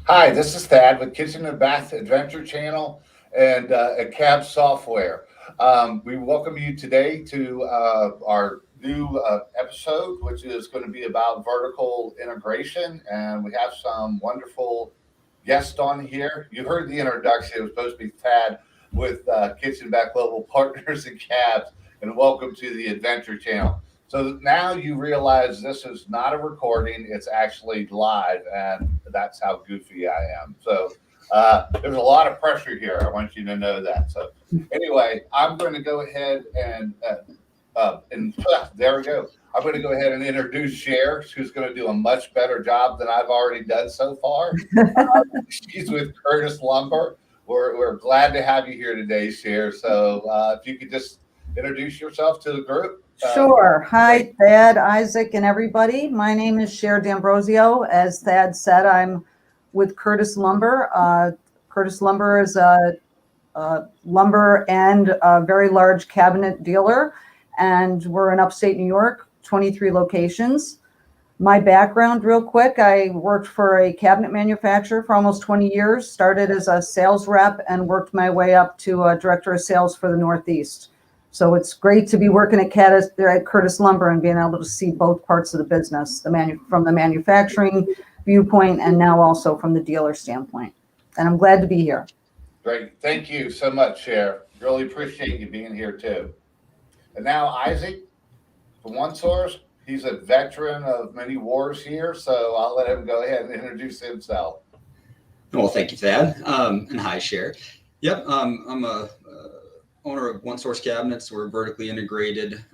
Hi, this is Thad with Kitchen and Bath Adventure Channel and CAB Software. We welcome you today to our new episode, which is going to be about vertical integration. And we have some wonderful guests on here. You heard the introduction. It was supposed to be Thad with Kitchen and Bath Global Partners and CABs. And welcome to the Adventure Channel. So now you realize this is not a recording, it's actually live, and that's how goofy I am. So there's a lot of pressure here. I want you to know that. So anyway, I'm going to go ahead and there we go. I'm going to go ahead and introduce Cher, who's going to do a much better job than I've already done so far. She's with Curtis Lumber. We're glad to have you here today, Cher. So if you could just introduce yourself to the group. Sure. Hi, Thad, Isaac, and everybody. My name is Cher D'Ambrosio. As Thad said, I'm with Curtis Lumber. Curtis Lumber is a lumber and a very large cabinet dealer, and we're in upstate New York, 23 locations. My background, real quick, I worked for a cabinet manufacturer for almost 20 years, started as a sales rep and worked my way up to a director of sales for the Northeast. So it's great to be working at Curtis Lumber and being able to see both parts of the business, from the manufacturing viewpoint and now also from the dealer standpoint. And I'm glad to be here. Great. Thank you so much, Cher. Really appreciate you being here too. And now Isaac from OneSource. He's a veteran of many wars here, so I'll let him go ahead and introduce himself. Well, thank you, Thad. And hi, Cher. Yep, I'm a owner of OneSource Cabinets. We're a vertically integrated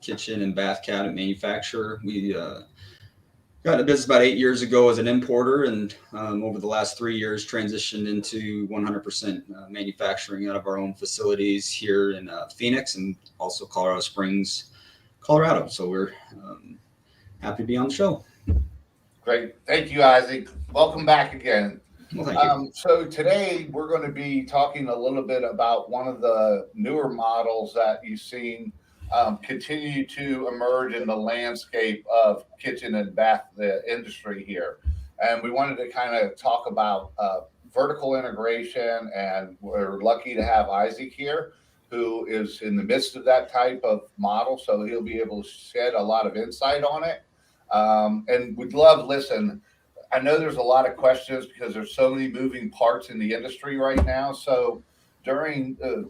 kitchen and bath cabinet manufacturer. We got into business about 8 years ago as an importer, and over the last 3 years transitioned into 100% manufacturing out of our own facilities here in Phoenix and also Colorado Springs, Colorado. So we're happy to be on the show. Great. Thank you, Isaac. Welcome back again. Well, thank you. So today we're going to be talking a little bit about one of the newer models that you've seen continue to emerge in the landscape of kitchen and bath industry here. And we wanted to kind of talk about vertical integration, and we're lucky to have Isaac here, who is in the midst of that type of model. So he'll be able to shed a lot of insight on it. And we'd love, listen, I know there's a lot of questions because there's so many moving parts in the industry right now. So during the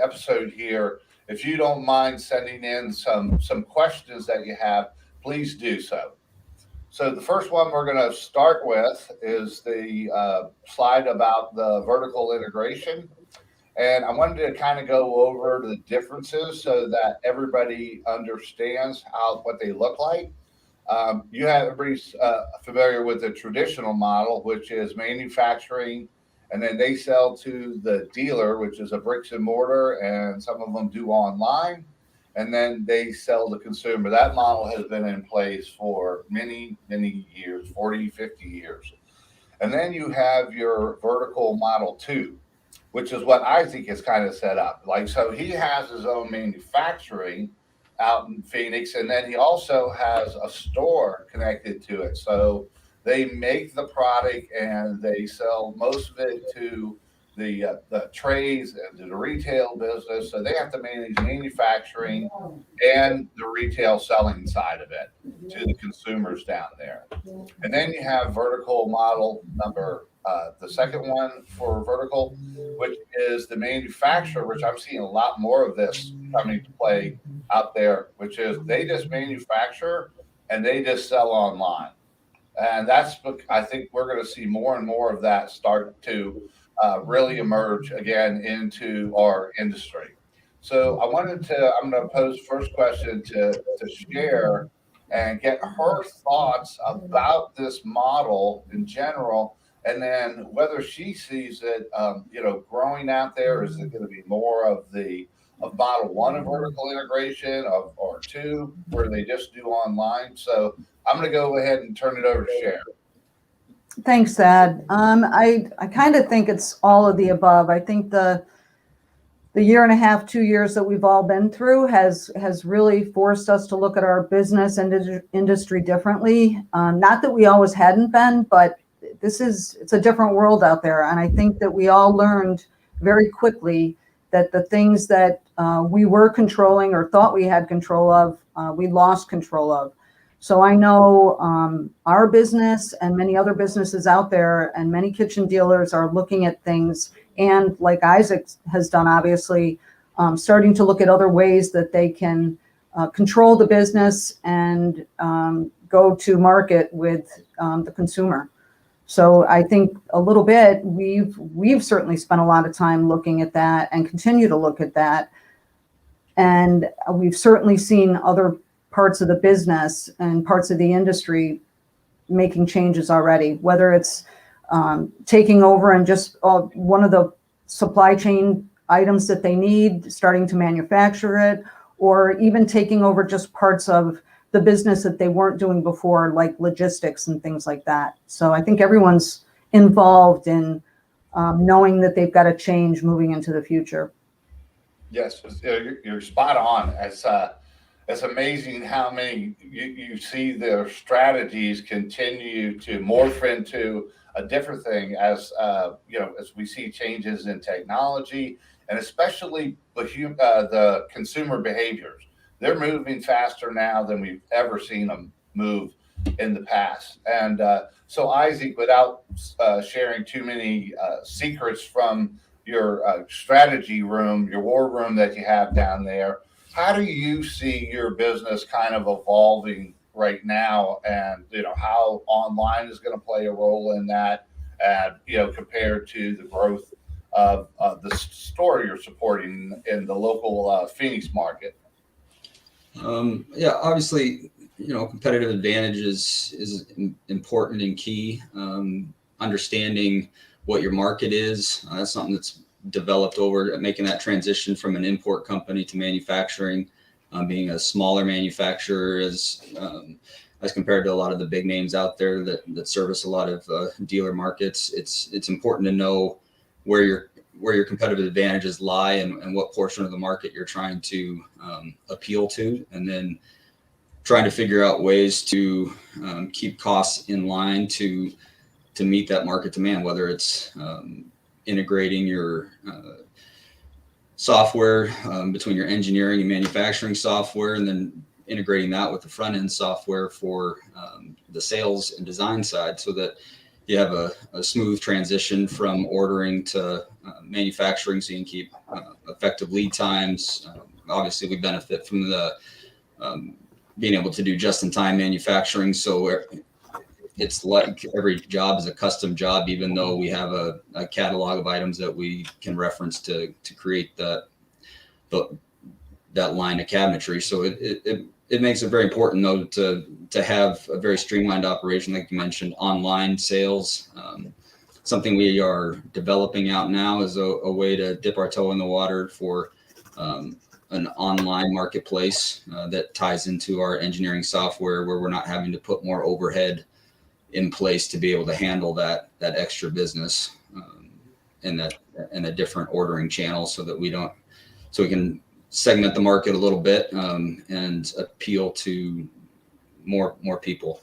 episode here, if you don't mind sending in some questions that you have, please do so. So the first one we're going to start with is the slide about the vertical integration. And I wanted to kind of go over the differences so that everybody understands what they look like. Everybody's familiar with the traditional model, which is manufacturing, and then they sell to the dealer, which is a bricks and mortar, and some of them do online, and then they sell to consumer. That model has been in place for many, many years, 40, 50 years. And then you have your vertical model 2, which is what Isaac has kind of set up. So he has his own manufacturing out in Phoenix, and then he also has a store connected to it. So they make the product and they sell most of it to the trades and to the retail business. So they have to manage manufacturing and the retail selling side of it to the consumers down there. And then you have vertical model number, the second one for vertical, which is the manufacturer, which I'm seeing a lot more of this coming to play out there, which is they just manufacture and they just sell online. And that's, I think we're going to see more and more of that start to really emerge again into our industry. So I'm going to pose first question to Cher and get her thoughts about this model in general, and then whether she sees it, growing out there. Is it going to be more of model 1 of vertical integration or 2 where they just do online? So I'm going to go ahead and turn it over to Cher. Thanks, Thad. I kind of think it's all of the above. I think the the year and a half, 2 years that we've all been through has really forced us to look at our business and industry differently. Not that we always hadn't been, but it's a different world out there. And I think that we all learned very quickly that the things that we were controlling or thought we had control of, we lost control of. So I know our business and many other businesses out there and many kitchen dealers are looking at things, and like Isaac has done, obviously, starting to look at other ways that they can control the business and go to market with the consumer. So I think a little bit, we've certainly spent a lot of time looking at that and continue to look at that. And we've certainly seen other parts of the business and parts of the industry making changes already, whether it's taking over and just one of the supply chain items that they need, starting to manufacture it, or even taking over just parts of the business that they weren't doing before, like logistics and things like that. So I think everyone's involved in knowing that they've got to change moving into the future. Yes, you're spot on. It's amazing how many you see their strategies continue to morph into a different thing as as we see changes in technology and especially the consumer behaviors. They're moving faster now than we've ever seen them move in the past. And so, Isaac, without sharing too many secrets from your strategy room, your war room that you have down there, how do you see your business kind of evolving right now, and how online is going to play a role in that, and compared to the growth of the store you're supporting in the local Phoenix market? Obviously, competitive advantage is important and key. Understanding what your market is, that's something that's developed over making that transition from an import company to manufacturing, being a smaller manufacturer as compared to a lot of the big names out there that service a lot of dealer markets. It's important to know where your competitive advantages lie and what portion of the market you're trying to appeal to, and then trying to figure out ways to keep costs in line to meet that market demand, whether it's integrating your software between your engineering and manufacturing software, and then integrating that with the front end software for the sales and design side, so that you have a smooth transition from ordering to manufacturing, so you can keep effective lead times. Obviously, we benefit from the being able to do just-in-time manufacturing, so it's like every job is a custom job, even though we have a catalog of items that we can reference to create that line of cabinetry. So it makes it very important, though, to have a very streamlined operation, like you mentioned. Online sales, something we are developing out now, is a way to dip our toe in the water for an online marketplace that ties into our engineering software, where we're not having to put more overhead in place to be able to handle that extra business in a different ordering channel, so we can segment the market a little bit and appeal to more people.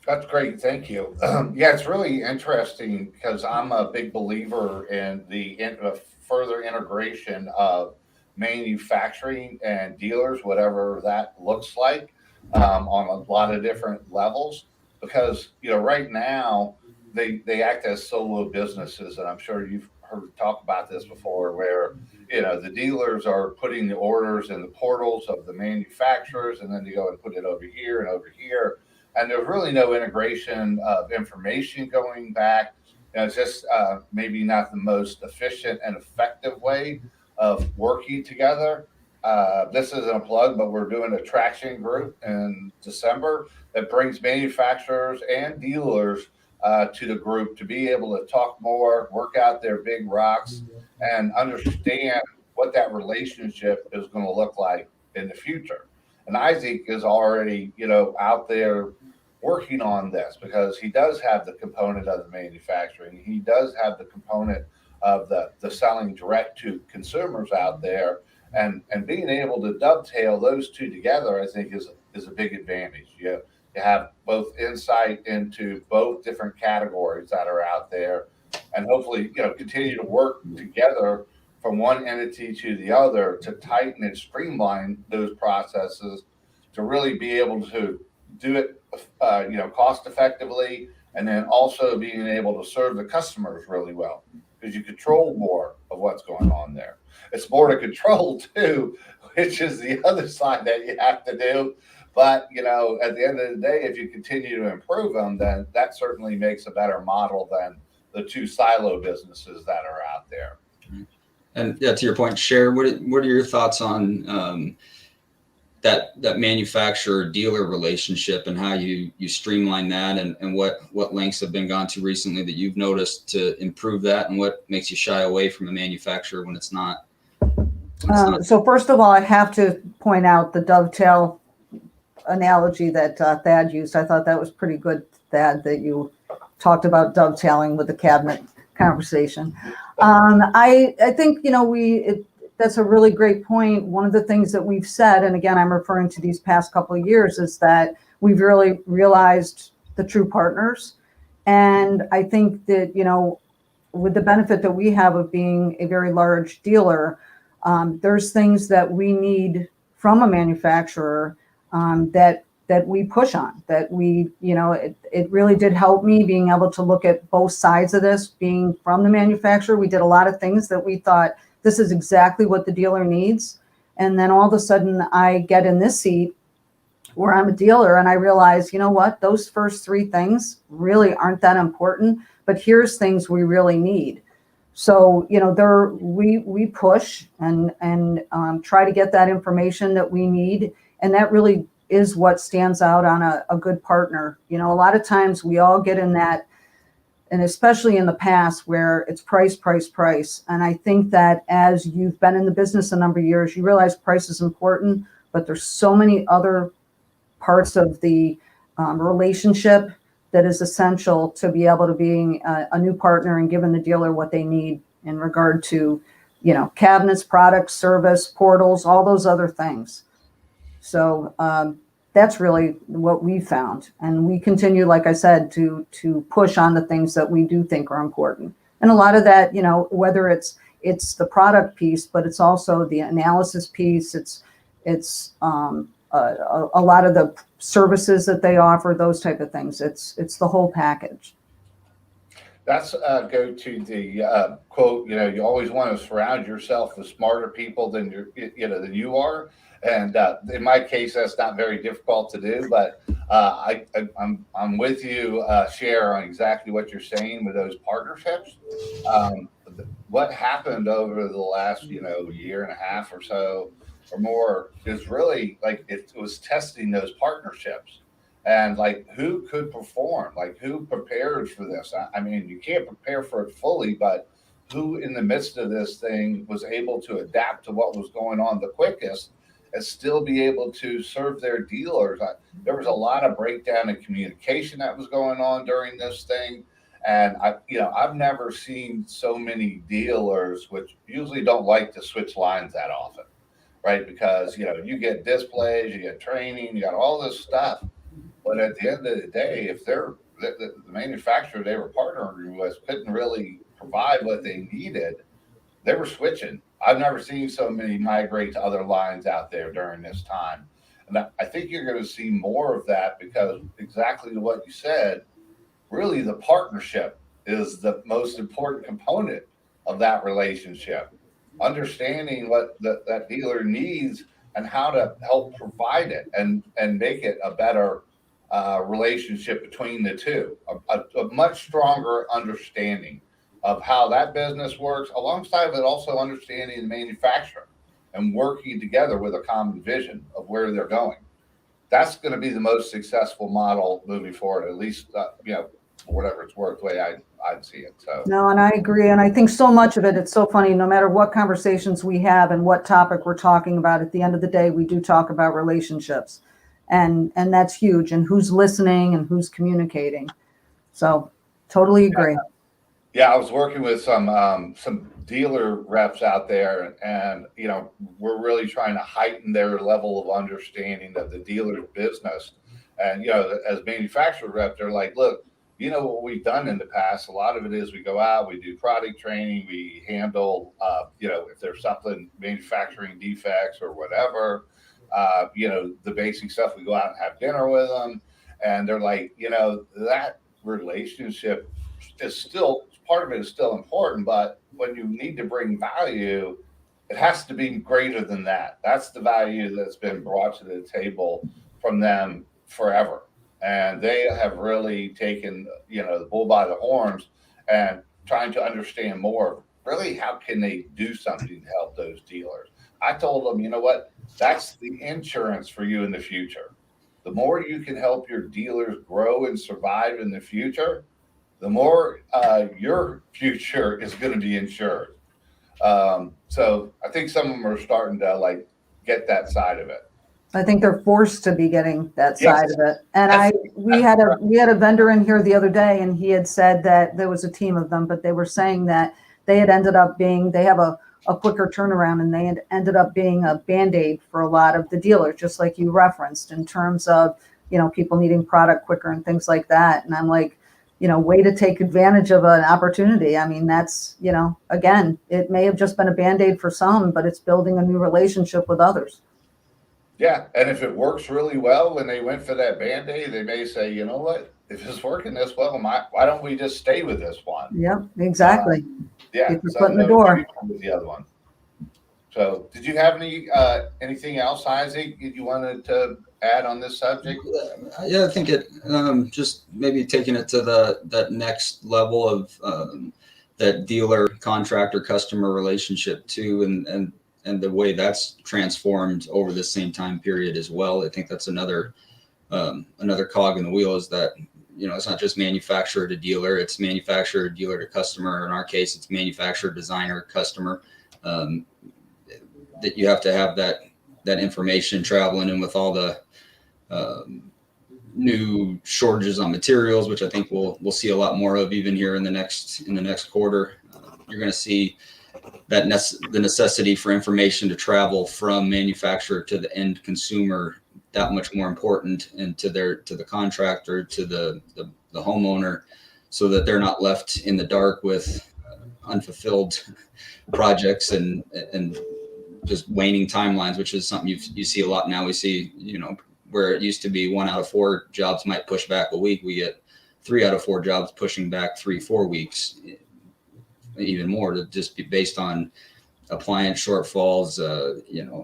That's great. Thank you. It's really interesting because I'm a big believer in the further integration of manufacturing and dealers, whatever that looks like, on a lot of different levels. Because right now they act as solo businesses, and I'm sure you've heard talk about this before, where the dealers are putting the orders in the portals of the manufacturers, and then you go and put it over here and over here, and there's really no integration of information going back. It's just maybe not the most efficient and effective way of working together. This isn't a plug, but we're doing a traction group in December that brings manufacturers and dealers to the group to be able to talk more, work out their big rocks, and understand what that relationship is going to look like in the future. And Isaac is already, out there working on this, because he does have the component of the manufacturing. He does have the component of the selling direct to consumers out there, and being able to dovetail those two together, I think is a big advantage. You have both insight into both different categories that are out there, and hopefully, continue to work together from one entity to the other to tighten and streamline those processes to really be able to do it, cost effectively, and then also being able to serve the customers really well, because you control more of what's going on there. It's more to control too, which is the other side that you have to do. But, at the end of the day, if you continue to improve them, then that certainly makes a better model than the two silo businesses that are out there. And yeah, to your point, Cher, what are your thoughts on that manufacturer dealer relationship and how you streamline that, and what lengths have been gone to recently that you've noticed to improve that, and what makes you shy away from a manufacturer when it's not? So first of all, I have to point out the dovetail analogy that Thad used. I thought that was pretty good, Thad, that you talked about dovetailing with the cabinet conversation. I think, that's a really great point. One of the things that we've said, and again, I'm referring to these past couple of years, is that we've really realized the true partners. And I think that, with the benefit that we have of being a very large dealer, there's things that we need from a manufacturer that we push on, that we, it really did help me being able to look at both sides of this. Being from the manufacturer, we did a lot of things that we thought, this is exactly what the dealer needs. And then all of a sudden I get in this seat where I'm a dealer and I realize, what, those first three things really aren't that important, but here's things we really need. So, we push and try to get that information that we need. And that really is what stands out on a good partner. A lot of times we all get in that, and especially in the past, where it's price, price, price. And I think that as you've been in the business a number of years, you realize price is important, but there's so many other parts of the relationship that is essential to be able to being a new partner and giving the dealer what they need in regard to, cabinets, products, service, portals, all those other things. So that's really what we found. And we continue, like I said, to push on the things that we do think are important. And a lot of that, whether it's the product piece, but it's also the analysis piece. It's a lot of the services that they offer, those type of things. It's the whole package. That's go to the quote. You always want to surround yourself with smarter people than than you are. And in my case, that's not very difficult to do. But I'm with you, Cher, on exactly what you're saying with those partnerships. What happened over the last year and a half or so or more is really like it was testing those partnerships. And like, who could perform? Like, who prepares for this? I mean, you can't prepare for it fully, but who in the midst of this thing was able to adapt to what was going on the quickest and still be able to serve their dealers? There was a lot of breakdown in communication that was going on during this thing. And I've never seen so many dealers, which usually don't like to switch lines that often, right? Because, you get displays, you get training, you got all this stuff. But at the end of the day, if they're the manufacturer they were partnering with couldn't really provide what they needed, they were switching. I've never seen so many migrate to other lines out there during this time. And I think you're going to see more of that because exactly what you said, really the partnership is the most important component of that relationship. Understanding what that dealer needs and how to help provide it and make it a better relationship between the two, a much stronger understanding of how that business works, alongside of it also understanding the manufacturer and working together with a common vision of where they're going. That's going to be the most successful model moving forward, at least, for whatever it's worth, the way I'd see it. So No, and I agree. And I think so much of it, it's so funny, no matter what conversations we have and what topic we're talking about, at the end of the day, we do talk about relationships. And that's huge, and who's listening and who's communicating. So totally agree. Yeah, I was working with some dealer reps out there, and we're really trying to heighten their level of understanding of the dealer's business. And as manufacturer rep, they're like, look, what we've done in the past. A lot of it is we go out, we do product training, we handle, if there's something manufacturing defects or whatever, the basic stuff. We go out and have dinner with them, and they're like, that relationship is still part of it is still important, but when you need to bring value, it has to be greater than that. That's the value that's been brought to the table from them forever. And they have really taken, the bull by the horns and trying to understand more. Really, how can they do something to help those dealers? I told them, you know what? That's the insurance for you in the future. The more you can help your dealers grow and survive in the future, the more your future is going to be insured. So I think some of them are starting to get that side of it. I think they're forced to be getting that Yes. side of it. And we had a vendor in here the other day, and he had said that there was a team of them, but they were saying that they have a quicker turnaround, and they had ended up being a Band-Aid for a lot of the dealers, just like you referenced, in terms of, people needing product quicker and things like that. And I'm like, way to take advantage of an opportunity. I mean, that's, again, it may have just been a Band-Aid for some, but it's building a new relationship with others. Yeah. And if it works really well when they went for that Band-Aid, they may say, you know what, if it's working this well, why don't we just stay with this one? Yep, exactly. Yeah. Get your foot in the door. With the other one. So did you have anything else, Isaac, you wanted to add on this subject? Yeah, I think it just maybe taking it to that next level of that dealer contractor customer relationship too, and the way that's transformed over the same time period as well. I think that's another cog in the wheel, is that it's not just manufacturer to dealer, it's manufacturer, dealer to customer. In our case, it's manufacturer, designer, customer. That you have to have that information traveling in with all the new shortages on materials, which I think we'll see a lot more of even here in the next quarter. You're going to see that the necessity for information to travel from manufacturer to the end consumer that much more important, and to the contractor, to the homeowner, so that they're not left in the dark with unfulfilled projects and just waning timelines, which is something you see a lot now. We see, where it used to be 1 out of 4 jobs might push back a week, we get 3 out of 4 jobs pushing back 3-4 weeks, even more, to just be based on appliance shortfalls,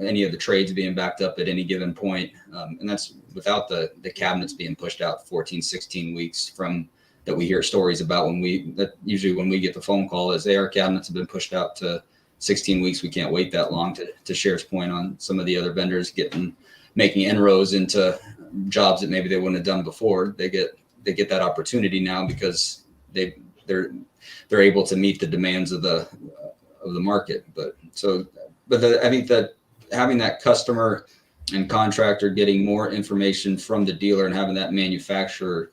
any of the trades being backed up at any given point. And that's without the cabinets being pushed out 14, 16 weeks from that we hear stories about usually when we get the phone call is, hey, our cabinets have been pushed out to 16 weeks. We can't wait that long. To Cher's point on some of the other vendors making inroads into jobs that maybe they wouldn't have done before. They get that opportunity now because they're able to meet the demands of the market. I think that having that customer and contractor getting more information from the dealer, and having that manufacturer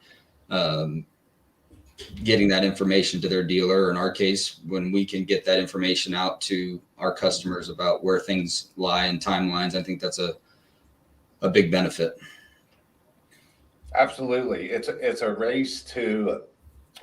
getting that information to their dealer, or in our case, when we can get that information out to our customers about where things lie and timelines, I think that's a big benefit. Absolutely. It's a race to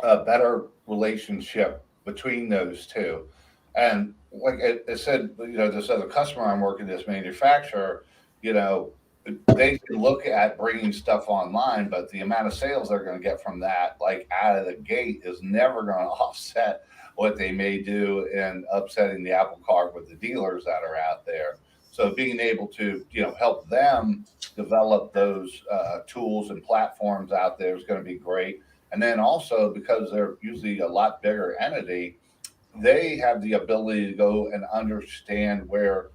a better relationship between those two. And like I said, this other customer I'm working, this manufacturer, they can look at bringing stuff online, but the amount of sales they're going to get from that, out of the gate, is never going to offset what they may do in upsetting the apple cart with the dealers that are out there. So being able to, help them develop those tools and platforms out there is going to be great. And then also, because they're usually a lot bigger entity, they have the ability to go and understand where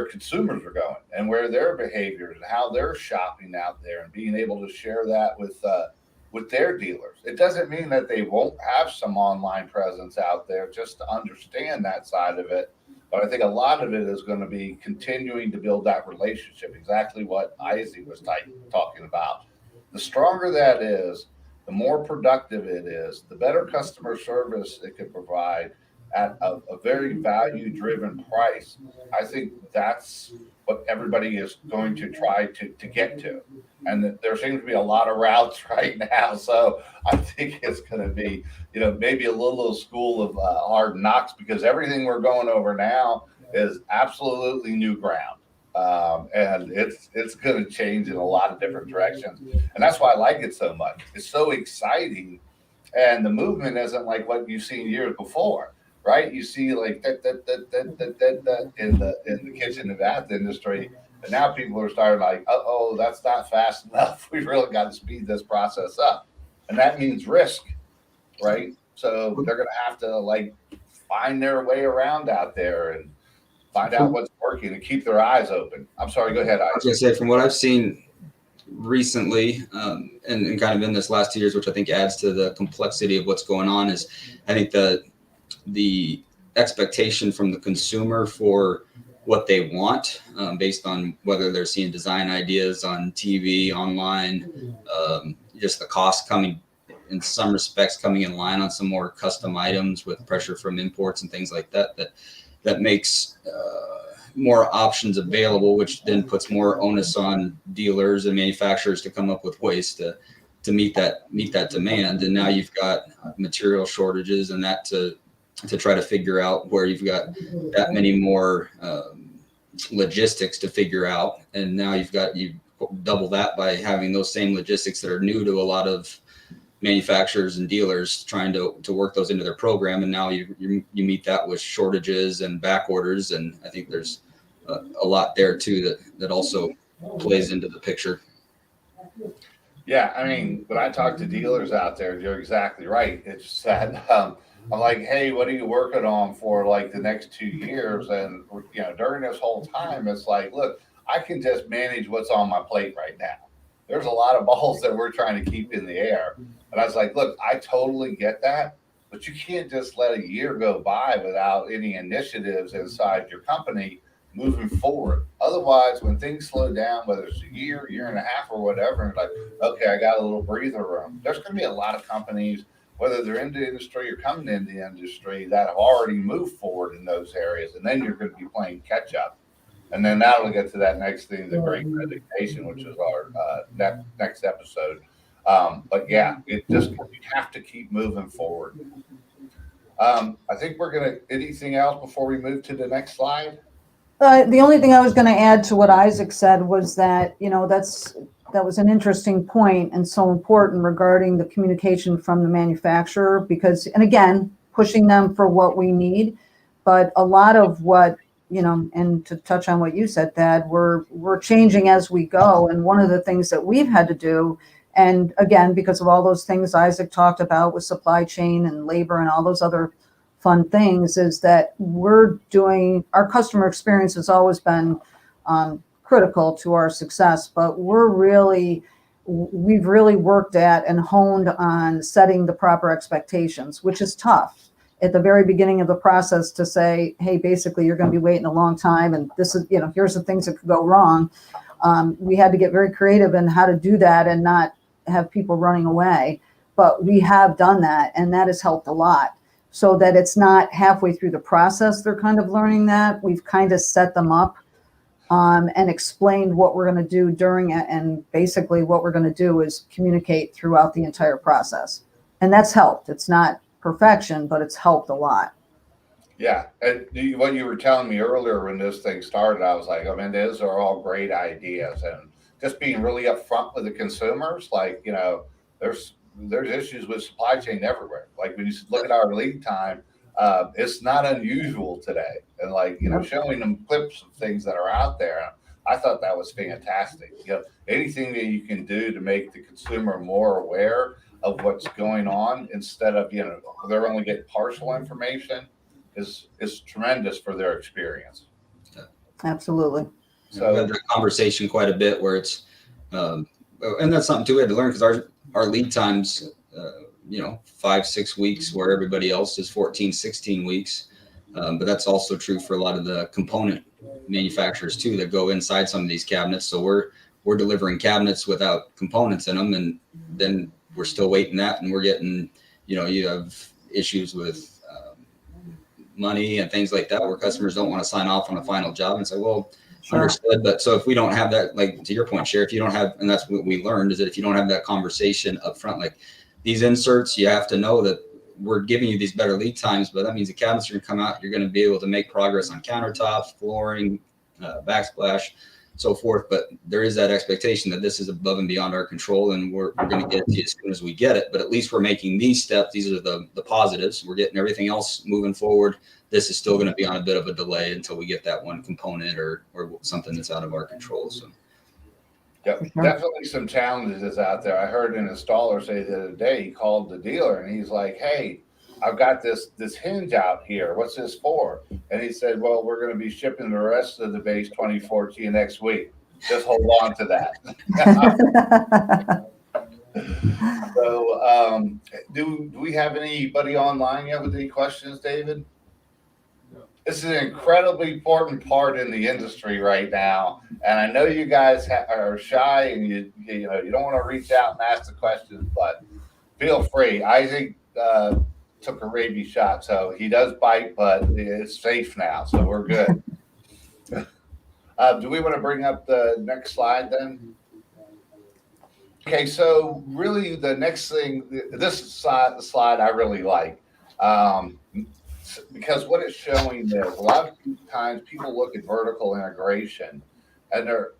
consumers are going and where their behaviors and how they're shopping out there, and being able to share that with their dealers. It doesn't mean that they won't have some online presence out there, just to understand that side of it. But I think a lot of it is going to be continuing to build that relationship, exactly what Isaac was talking about. The stronger that is, the more productive it is, the better customer service it can provide at a very value-driven price. I think that's what everybody is going to try to get to. And there seems to be a lot of routes right now. So I think it's going to be, maybe a little school of hard knocks, because everything we're going over now is absolutely new ground. And it's going to change in a lot of different directions. And that's why I like it so much. It's so exciting. And the movement isn't like what you've seen years before, right? You see like that in the kitchen and bath industry. And now people are starting like, oh, that's not fast enough. We really got to speed this process up. And that means risk, right? So they're going to have to like find their way around out there and find out what's working and keep their eyes open. I'm sorry, go ahead. I was going to say, from what I've seen recently, and kind of in this last 2 years, which I think adds to the complexity of what's going on, is I think the expectation from the consumer for what they want, based on whether they're seeing design ideas on TV, online, just the cost coming, in some respects, coming in line on some more custom items with pressure from imports and things like that makes more options available, which then puts more onus on dealers and manufacturers to come up with ways to meet that demand. And now you've got material shortages, and that to try to figure out where you've got that many more logistics to figure out. And now you double that by having those same logistics that are new to a lot of manufacturers and dealers trying to work those into their program. And now you meet that with shortages and back orders. And I think there's a lot there too that also plays into the picture. Yeah, I mean, when I talk to dealers out there, you're exactly right. It's that I'm like, hey, what are you working on for like the next 2 years? And during this whole time, it's like, look, I can just manage what's on my plate right now. There's a lot of balls that we're trying to keep in the air. And I was like, look, I totally get that, but you can't just let a year go by without any initiatives inside your company moving forward. Otherwise, when things slow down, whether it's a year and a half or whatever, and like, okay, I got a little breather room. There's going to be a lot of companies, whether they're in the industry or coming into the industry, that have already moved forward in those areas. And then you're going to be playing catch up. And then that'll get to that next thing, the great resignation, which is our next episode. But yeah, you have to keep moving forward. I think anything else before we move to the next slide? The only thing I was going to add to what Isaac said was that, that was an interesting point and so important regarding the communication from the manufacturer, because, and again, pushing them for what we need. But a lot of what, and to touch on what you said, Thad, we're changing as we go. And one of the things that we've had to do, and again, because of all those things Isaac talked about with supply chain and labor and all those other fun things, is that our customer experience has always been critical to our success, but we've really worked at and honed on setting the proper expectations, which is tough at the very beginning of the process to say, hey, basically you're going to be waiting a long time, and this is, here's the things that could go wrong. We had to get very creative in how to do that and not have people running away, but we have done that, and that has helped a lot. So that it's not halfway through the process they're kind of learning that. We've kind of set them up and explained what we're going to do during it. And basically what we're going to do is communicate throughout the entire process. And that's helped. It's not perfection, but it's helped a lot. Yeah. And what you were telling me earlier when this thing started, I was like, those are all great ideas. And just being really upfront with the consumers, like, there's issues with supply chain everywhere. Like when you look at our lead time, it's not unusual today. And like, showing them clips of things that are out there, I thought that was fantastic. Anything that you can do to make the consumer more aware of what's going on instead of, they're only getting partial information is tremendous for their experience. Absolutely. So we've had that conversation quite a bit where it's, and that's something too we had to learn, because our lead times, 5-6 weeks, where everybody else is 14-16 weeks. But that's also true for a lot of the component manufacturers too that go inside some of these cabinets. So we're delivering cabinets without components in them, and then we're still waiting that, and we're getting, you have issues with money and things like that where customers don't want to sign off on a final job and say, well, Sure. understood. But so if we don't have that, like to your point, Cher, if you don't have, and that's what we learned, is that if you don't have that conversation up front, like these inserts, you have to know that we're giving you these better lead times, but that means the cabinets are going to come out. You're going to be able to make progress on countertops, flooring, backsplash, so forth. But there is that expectation that this is above and beyond our control, and we're going to get it to you as soon as we get it. But at least we're making these steps. These are the positives. We're getting everything else moving forward. This is still going to be on a bit of a delay until we get that one component or something that's out of our control. So. Yep, definitely some challenges out there. I heard an installer say the other day, he called the dealer and he's like, hey, I've got this hinge out here. What's this for? And he said, well, we're going to be shipping the rest of the base 24 to you next week. Just hold on to that. So do we have anybody online yet with any questions, David? This is an incredibly important part in the industry right now, and I know you guys are shy and you don't want to reach out and ask the questions, but feel free. Isaac took a rabies shot, so he does bite, but it's safe now, so we're good. Do we want to bring up the next slide then? Okay, so really the next thing, this slide I really like. Because what it's showing is a lot of times people look at vertical integration and they're,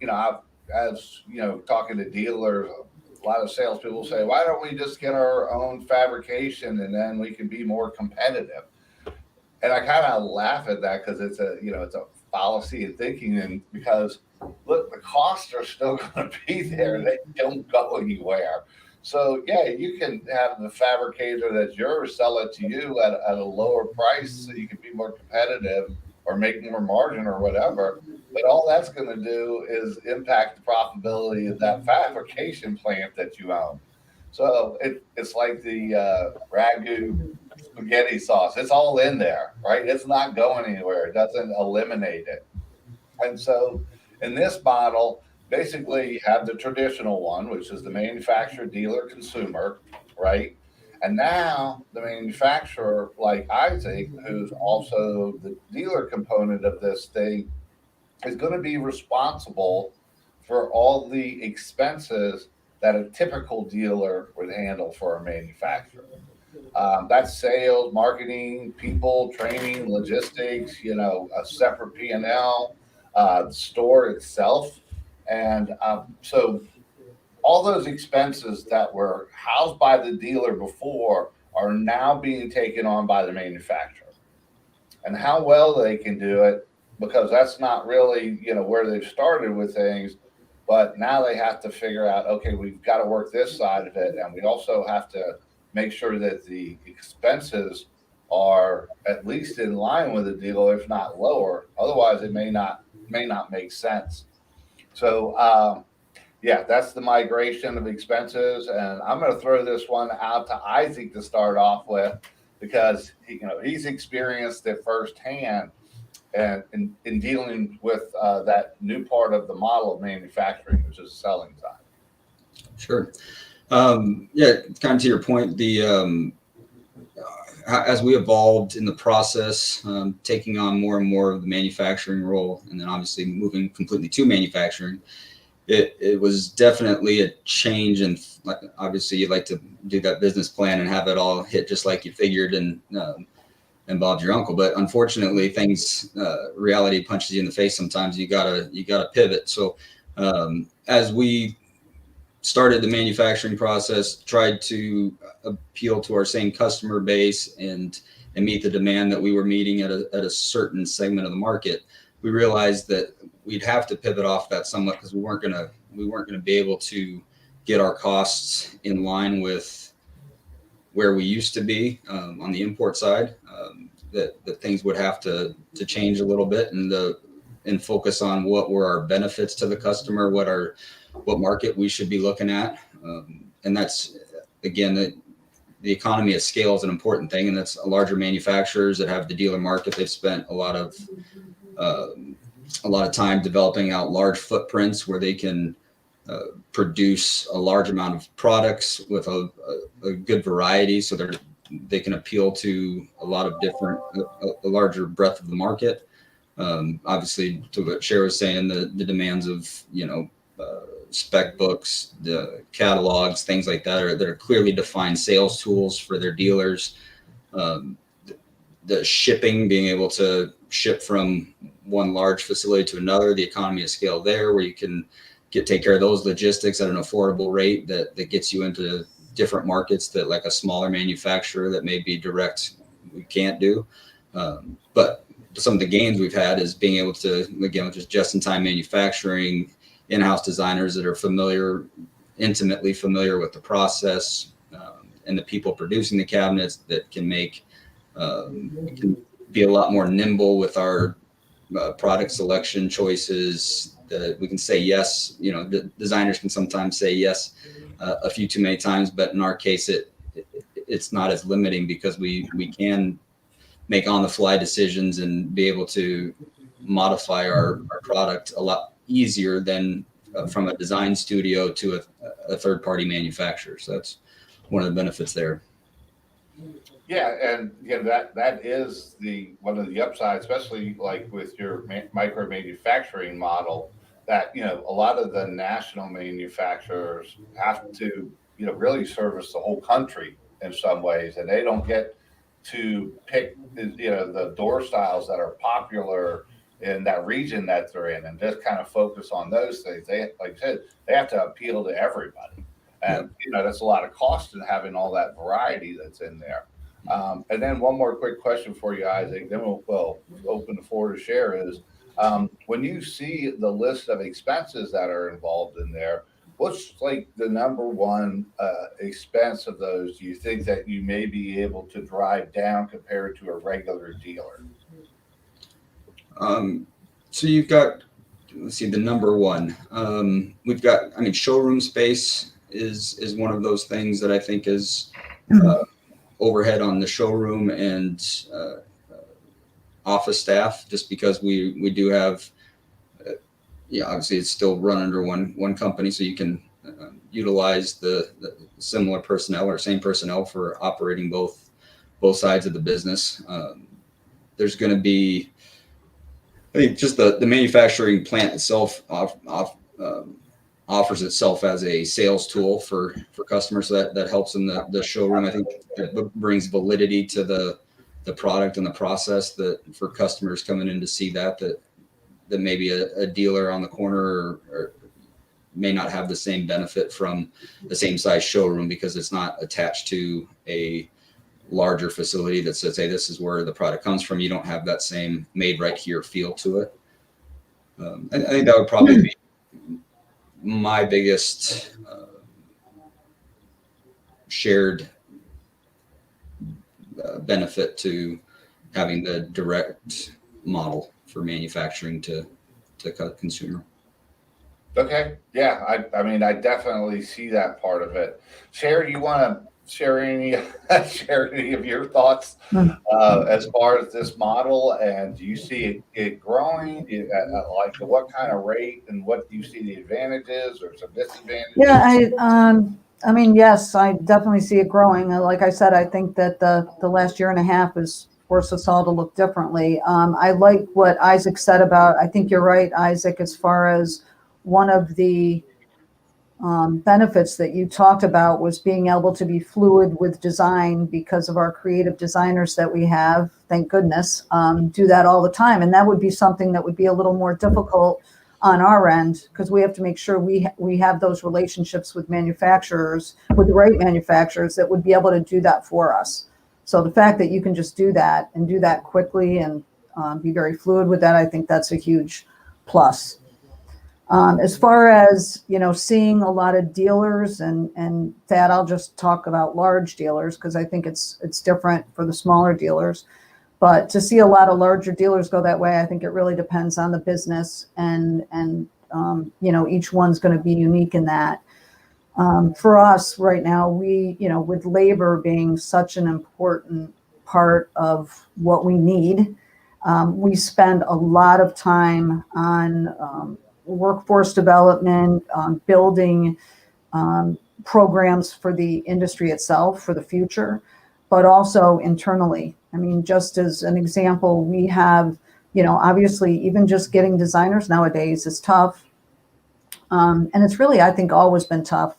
talking to dealers, a lot of salespeople say, why don't we just get our own fabrication and then we can be more competitive? And I kind of laugh at that because it's a fallacy in thinking, and because look, the costs are still going to be there. They don't go anywhere. So yeah, you can have the fabricator that's yours sell it to you at a lower price so you can be more competitive or make more margin or whatever. But all that's going to do is impact the profitability of that fabrication plant that you own. So it's like the ragu spaghetti sauce. It's all in there, right? It's not going anywhere. It doesn't eliminate it. And so in this model, basically you have the traditional one, which is the manufacturer, dealer, consumer, right? And now the manufacturer, like Isaac, who's also the dealer component of this thing, is going to be responsible for all the expenses that a typical dealer would handle for a manufacturer. That's sales, marketing, people, training, logistics, a separate P&L, the store itself. And so all those expenses that were housed by the dealer before are now being taken on by the manufacturer. And how well they can do it, because that's not really, where they've started with things, but now they have to figure out, okay, we've got to work this side of it. And we also have to make sure that the expenses are at least in line with the dealer, if not lower. Otherwise, it may not make sense. So, that's the migration of expenses. And I'm going to throw this one out to Isaac to start off with, because he's experienced it firsthand and in dealing with that new part of the model of manufacturing, which is the selling side. Sure. Kind of to your point, as we evolved in the process, taking on more and more of the manufacturing role, and then obviously moving completely to manufacturing, it was definitely a change. And obviously you'd like to do that business plan and have it all hit just like you figured and Bob's your uncle. But unfortunately reality punches you in the face sometimes. You gotta pivot. So as we started the manufacturing process, tried to appeal to our same customer base and meet the demand that we were meeting at a certain segment of the market, we realized that we'd have to pivot off that somewhat, because we weren't gonna be able to get our costs in line with where we used to be on the import side. That things would have to change a little bit and focus on what were our benefits to the customer, what market we should be looking at. And that's, again, the economy of scale is an important thing. And that's larger manufacturers that have the dealer market. They've spent a lot of time developing out large footprints where they can produce a large amount of products with a good variety, so they can appeal to a lot of different, a larger breadth of the market. Obviously, to what Cher was saying, the demands of, spec books, the catalogs, things like that are clearly defined sales tools for their dealers. The shipping, being able to ship from one large facility to another, the economy of scale there, where you can take care of those logistics at an affordable rate that gets you into different markets that, like a smaller manufacturer that may be direct, we can't do. But some of the gains we've had is being able to, again, just-in-time manufacturing, in-house designers that are intimately familiar with the process, and the people producing the cabinets that can be a lot more nimble with our product selection choices. That we can say yes. The designers can sometimes say yes a few too many times, but in our case, it's not as limiting, because we can make on-the-fly decisions and be able to modify our product a lot easier than from a design studio to a third-party manufacturer. So that's one of the benefits there. Yeah, and that is one of the upsides, especially like with your micro manufacturing model. That a lot of the national manufacturers have to really service the whole country in some ways, and they don't get to pick the door styles that are popular in that region that they're in, and just kind of focus on those things. They, like I said, they have to appeal to everybody, and that's a lot of cost in having all that variety that's in there. And then one more quick question for you, Isaac, then we'll open the floor to share is, when you see the list of expenses that are involved in there, what's like the number one expense of those do you think that you may be able to drive down compared to a regular dealer? So you've got, let's see, the number one. We've got, showroom space is one of those things that I think is overhead on the showroom and office staff, just because we do have, obviously it's still run under one company, so you can utilize the similar personnel or same personnel for operating both sides of the business. There's going to be, I think, just the manufacturing plant itself offers itself as a sales tool for customers. So that helps in the showroom. I think it brings validity to the product and the process, that for customers coming in to see that maybe a dealer on the corner or may not have the same benefit from the same size showroom, because it's not attached to a larger facility that says, hey, this is where the product comes from. You don't have that same made right here feel to it. I think that would probably be my biggest shared benefit to having the direct model for manufacturing to consumer. Okay. Yeah. I definitely see that part of it. Cher, do you want to share any of your thoughts as far as this model, and do you see it growing? Like what kind of rate, and what do you see the advantages or some disadvantages? Yeah, yes, I definitely see it growing. Like I said, I think that the last year and a half has forced us all to look differently. I like what Isaac said about, I think you're right, Isaac, as far as one of the benefits that you talked about was being able to be fluid with design, because of our creative designers that we have, thank goodness, do that all the time. And that would be something that would be a little more difficult on our end, because we have to make sure we have those relationships with manufacturers, with the right manufacturers that would be able to do that for us. So the fact that you can just do that and do that quickly and be very fluid with that, I think that's a huge plus. As far as, seeing a lot of dealers and that, I'll just talk about large dealers, because I think it's different for the smaller dealers. But to see a lot of larger dealers go that way, I think it really depends on the business, and each one's going to be unique in that. For us right now, with labor being such an important part of what we need, we spend a lot of time on workforce development, building programs for the industry itself for the future, but also internally. I mean, just as an example, we have, obviously even just getting designers nowadays is tough. And it's really, I think, always been tough.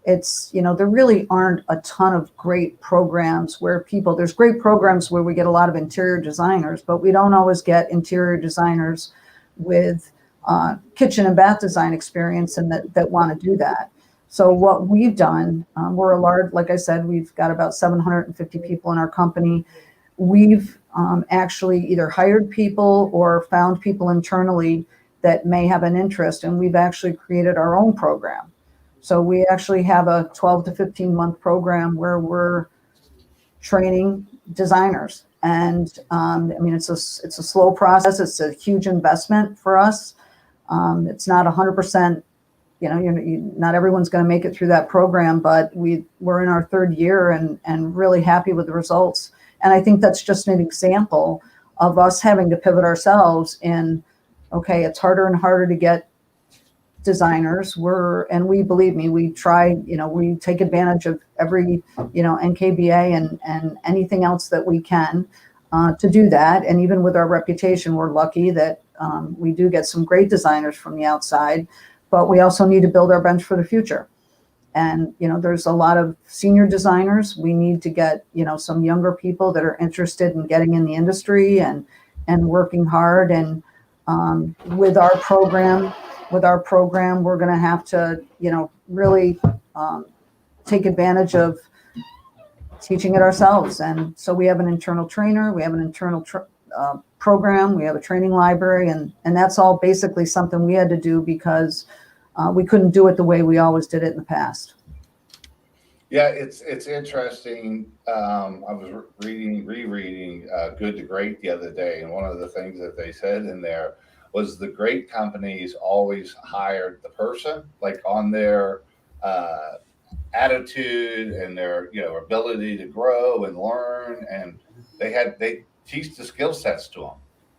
It's, there really aren't a ton of great programs where there's great programs where we get a lot of interior designers, but we don't always get interior designers with kitchen and bath design experience and that want to do that. So what we've done, we're a large, like I said, we've got about 750 people in our company. We've actually either hired people or found people internally that may have an interest, and we've actually created our own program. So we actually have a 12 to 15 month program where we're training designers. And I mean, it's a slow process. It's a huge investment for us. It's not 100%, not everyone's going to make it through that program, but we're in our third year and really happy with the results. And I think that's just an example of us having to pivot ourselves in, okay, it's harder and harder to get designers. Believe me, we try, we take advantage of every, NKBA and anything else that we can to do that. And even with our reputation, we're lucky that we do get some great designers from the outside, but we also need to build our bench for the future. And, there's a lot of senior designers. We need to get, some younger people that are interested in getting in the industry and working hard. And with our program, we're going to have to, really take advantage of teaching it ourselves. And so we have an internal trainer, we have an internal program, we have a training library, and that's all basically something we had to do because we couldn't do it the way we always did it in the past. Yeah, it's interesting. I was rereading Good to Great the other day, and one of the things that they said in there was the great companies always hired the person, like on their attitude and their ability to grow and learn, and they teach the skill sets to them.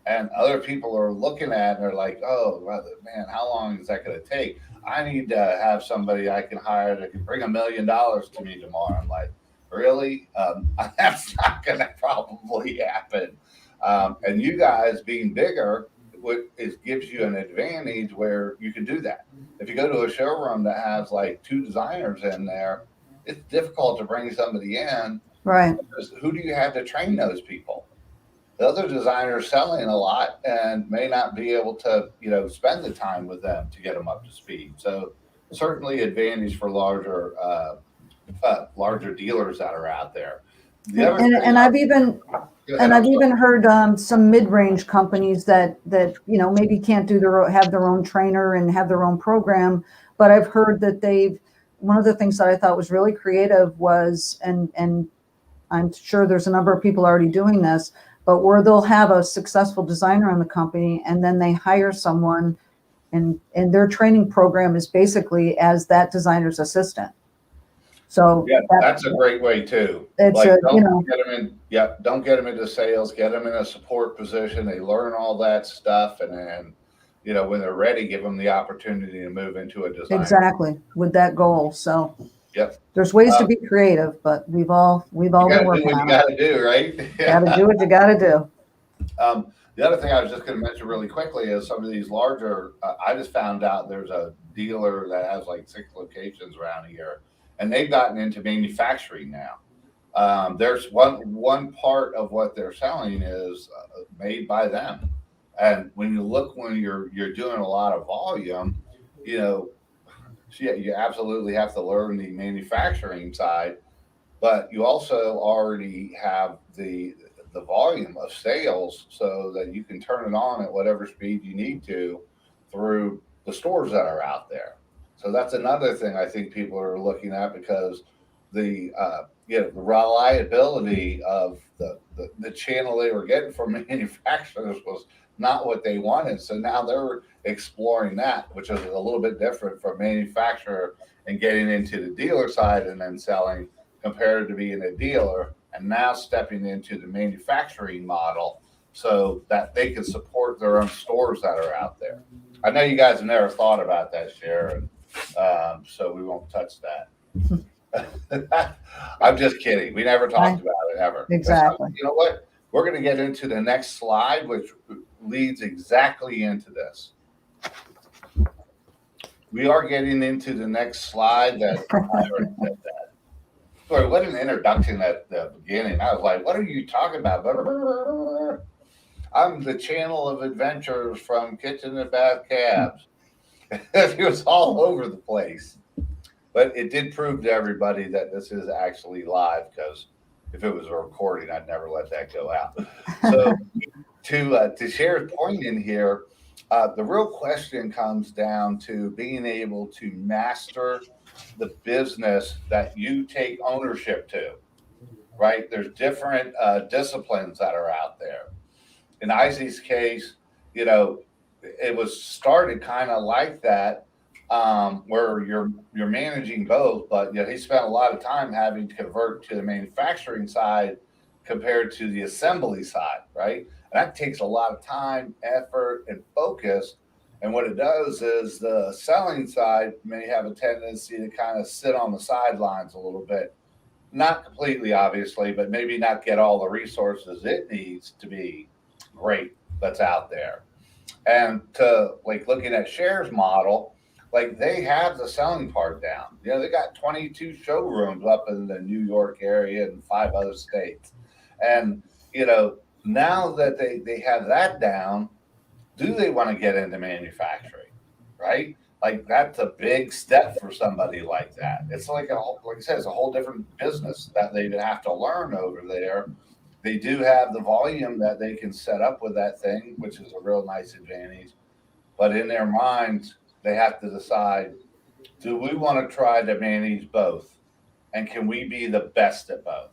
And other people are looking at and they're like, oh man, how long is that going to take? I need to have somebody I can hire that can bring $1 million to me tomorrow. I'm like, really? That's not going to probably happen. And you guys being bigger, it gives you an advantage where you can do that. If you go to a showroom that has like 2 designers in there, it's difficult to bring somebody in. Right. Because who do you have to train those people? The other designer's selling a lot and may not be able to, spend the time with them to get them up to speed. So certainly advantage for larger dealers that are out there. I've even heard some mid-range companies that maybe can't have their own trainer and have their own program, but I've heard that one of the things that I thought was really creative was, and I'm sure there's a number of people already doing this, but where they'll have a successful designer in the company and then they hire someone and their training program is basically as that designer's assistant. So yeah, that's a great way too. It's don't get them into sales, get them in a support position. They learn all that stuff. And then, when they're ready, give them the opportunity to move into a design. Exactly. With that goal. So yep. There's ways to be creative, but we've all been working on it. You got to do, right? Got to do what you got to do. The other thing I was just going to mention really quickly is some of these larger, I just found out there's a dealer that has like 6 locations around here, and they've gotten into manufacturing now. There's one part of what they're selling is made by them. And when you're doing a lot of volume, you absolutely have to learn the manufacturing side, but you also already have the volume of sales so that you can turn it on at whatever speed you need to through the stores that are out there. So that's another thing I think people are looking at, because the reliability of the channel they were getting from manufacturers was not what they wanted. So now they're exploring that, which is a little bit different from manufacturer and getting into the dealer side and then selling, compared to being a dealer and now stepping into the manufacturing model so that they can support their own stores that are out there. I know you guys have never thought about that, Sharon, so we won't touch that. I'm just kidding. We never talked about it ever. Exactly. You know what? We're going to get into the next slide, which leads exactly into this. We are getting into the next slide that I already said that. Boy, what an introduction at the beginning. I was like, what are you talking about? I'm the channel of adventures from Kitchen and Bath Cabs. It was all over the place. But it did prove to everybody that this is actually live, because if it was a recording, I'd never let that go out. So to share a point in here, the real question comes down to being able to master the business that you take ownership to, right? There's different disciplines that are out there. In Isaac's case, you know, it was started kind of like that, where you're managing both, but you know, he spent a lot of time having to convert to the manufacturing side compared to the assembly side, right? And that takes a lot of time, effort, and focus. And what it does is the selling side may have a tendency to kind of sit on the sidelines a little bit. Not completely, obviously, but maybe not get all the resources it needs to be great that's out there. And to like looking at Cher's model, like they have the selling part down. You know, they got 22 showrooms up in the New York area and 5 other states. And, you know, now that they have that down, do they want to get into manufacturing, right? Like that's a big step for somebody like that. It's like like I said, it's a whole different business that they have to learn over there. They do have the volume that they can set up with that thing, which is a real nice advantage. But in their minds, they have to decide, do we want to try to manage both? And can we be the best at both?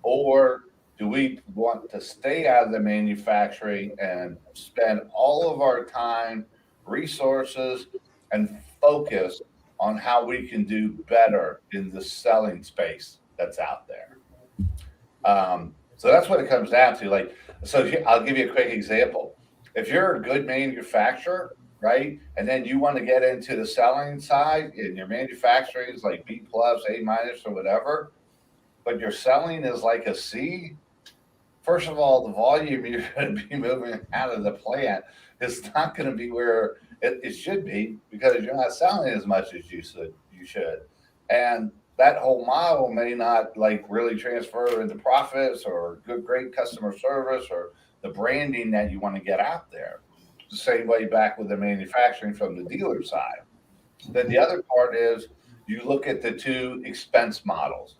Or do we want to stay out of the manufacturing and spend all of our time, resources, and focus on how we can do better in the selling space that's out there? So that's what it comes down to. Like, so I'll give you a quick example. If you're a good manufacturer, right, and then you want to get into the selling side, and your manufacturing is like B plus, A minus, or whatever, but your selling is like a C. First of all, the volume you're going to be moving out of the plant is not going to be where it should be, because you're not selling as much as you should. And that whole model may not like really transfer into profits or great customer service or the branding that you want to get out there. The same way back with the manufacturing from the dealer side. Then the other part is you look at the two expense models.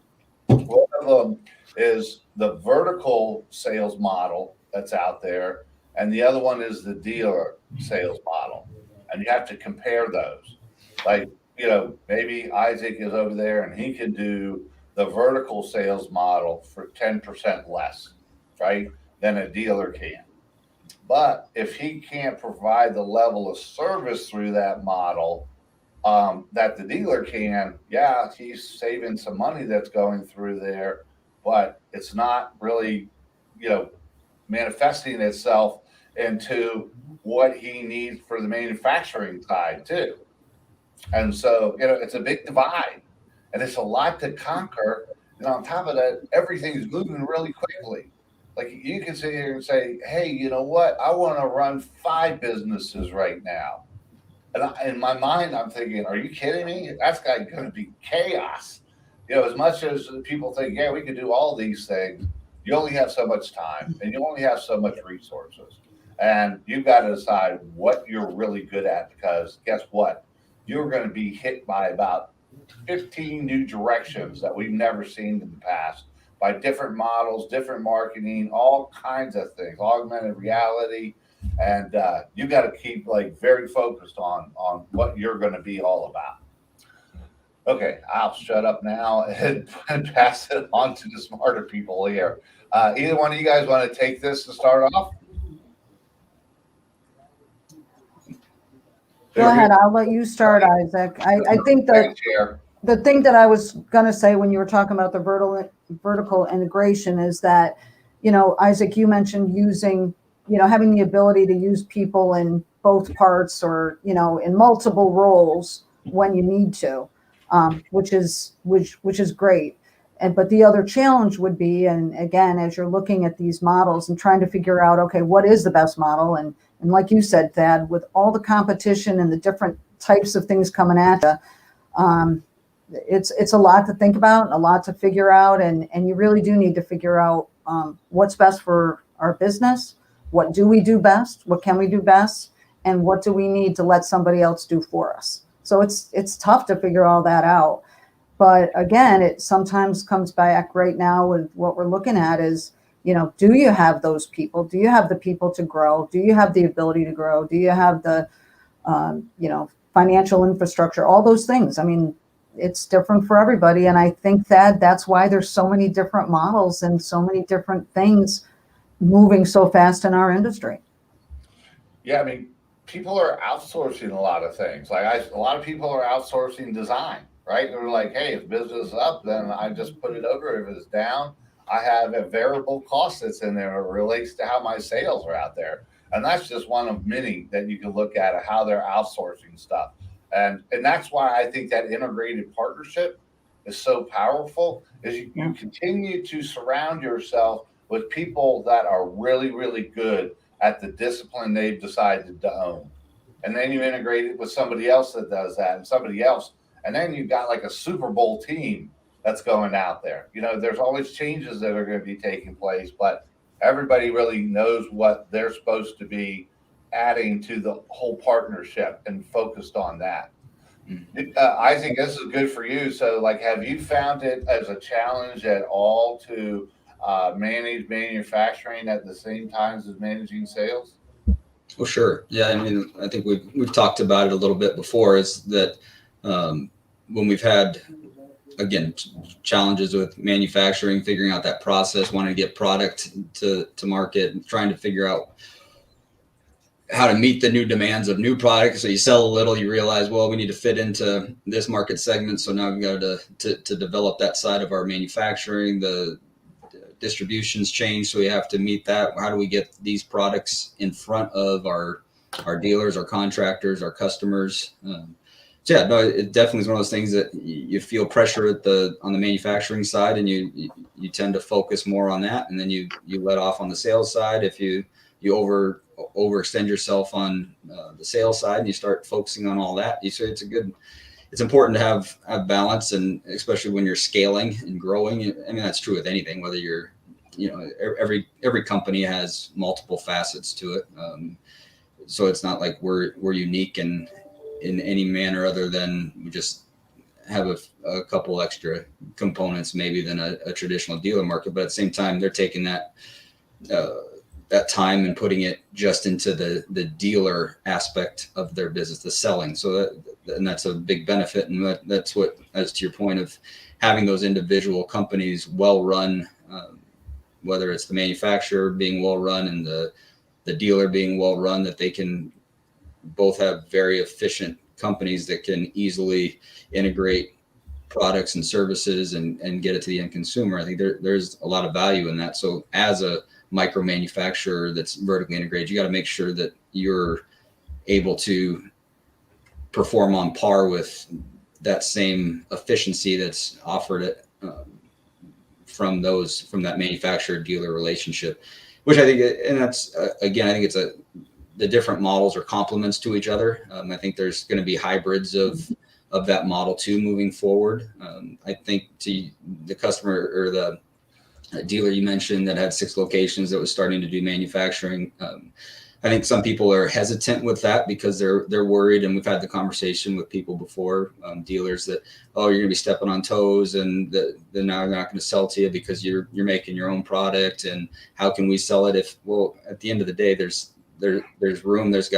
One of them is the vertical sales model that's out there, and the other one is the dealer sales model. And you have to compare those. Like, you know, maybe Isaac is over there and he can do the vertical sales model for 10% less, right, than a dealer can. But if he can't provide the level of service through that model that the dealer can, yeah, he's saving some money that's going through there, but it's not really, you know, manifesting itself into what he needs for the manufacturing side too. And so, you know, it's a big divide and it's a lot to conquer. And on top of that, everything's moving really quickly. Like you can sit here and say, hey, you know what? I want to run 5 businesses right now. And in my mind, I'm thinking, are you kidding me? That's going to be chaos. You know, as much as people think, yeah, we can do all these things, you only have so much time and you only have so much resources. And you've got to decide what you're really good at, because guess what? You're going to be hit by about 15 new directions that we've never seen in the past, by different models, different marketing, all kinds of things, augmented reality. And you got to keep like very focused on what you're going to be all about. Okay, I'll shut up now and pass it on to the smarter people here. Either one of you guys want to take this to start off? Go ahead. I'll let you start, Isaac. I think that the thing that I was going to say when you were talking about the vertical integration is that, you know, Isaac, you mentioned using, you know, having the ability to use people in both parts or, in multiple roles when you need to, which is great. But the other challenge would be, and again, as you're looking at these models and trying to figure out, okay, what is the best model? And like you said, Thad, with all the competition and the different types of things coming at you, it's a lot to think about, a lot to figure out, and you really do need to figure out what's best for our business. What do we do best? What can we do best? And what do we need to let somebody else do for us? So it's tough to figure all that out. But again, it sometimes comes back right now with what we're looking at is, do you have those people? Do you have the people to grow? Do you have the ability to grow? Do you have the, financial infrastructure? All those things. I mean, it's different for everybody. And I think that that's why there's so many different models and so many different things moving so fast in our industry. Yeah, I mean, people are outsourcing a lot of things. Like a lot of people are outsourcing design, right? They're like, hey, if business is up, then I just put it over. If it's down, I have a variable cost that's in there. It relates to how my sales are out there. And that's just one of many that you can look at of how they're outsourcing stuff. And that's why I think that integrated partnership is so powerful, is you continue to surround yourself with people that are really, really good at the discipline they've decided to own. And then you integrate it with somebody else that does that and somebody else. And then you've got like a Super Bowl team that's going out there. There's always changes that are going to be taking place, but everybody really knows what they're supposed to be adding to the whole partnership and focused on that. I think this is good for you. So, like, have you found it as a challenge at all to manage manufacturing at the same time as managing sales? Well, sure. Yeah, I mean, I think we've talked about it a little bit before. Is that when we've had, again, challenges with manufacturing, figuring out that process, wanting to get product to market, and trying to figure out how to meet the new demands of new products. So you sell a little, you realize, well, we need to fit into this market segment. So now we've got to develop that side of our manufacturing. The distributions change, so we have to meet that. How do we get these products in front of our dealers, our contractors, our customers? So yeah, no, it definitely is one of those things that you feel pressure on the manufacturing side, and you tend to focus more on that, and then you let off on the sales side. If you overextend yourself on the sales side and you start focusing on all that, it's important to have balance, and especially when you're scaling and growing. I mean, that's true with anything, whether you're, every company has multiple facets to it. So it's not like we're unique in any manner other than we just have a couple extra components maybe than a traditional dealer market. But at the same time, they're taking that time and putting it just into the dealer aspect of their business, the selling. So that's a big benefit. And that's what, as to your point of having those individual companies well run, whether it's the manufacturer being well run and the dealer being well run, that they can both have very efficient companies that can easily integrate products and services and get it to the end consumer. I think there's a lot of value in that. So as a micro manufacturer that's vertically integrated, you got to make sure that you're able to perform on par with that same efficiency that's offered from that manufacturer dealer relationship, which I think, and that's again, I think it's the different models are complements to each other. I think there's going to be hybrids of that model too moving forward. I think to the customer or the dealer you mentioned that had 6 locations that was starting to do manufacturing, I think some people are hesitant with that because they're worried, and we've had the conversation with people before, dealers, that, oh, you're going to be stepping on toes, and then now they're not going to sell to you because you're making your own product, and how can we sell it if, well, at the end of the day, there's room, there's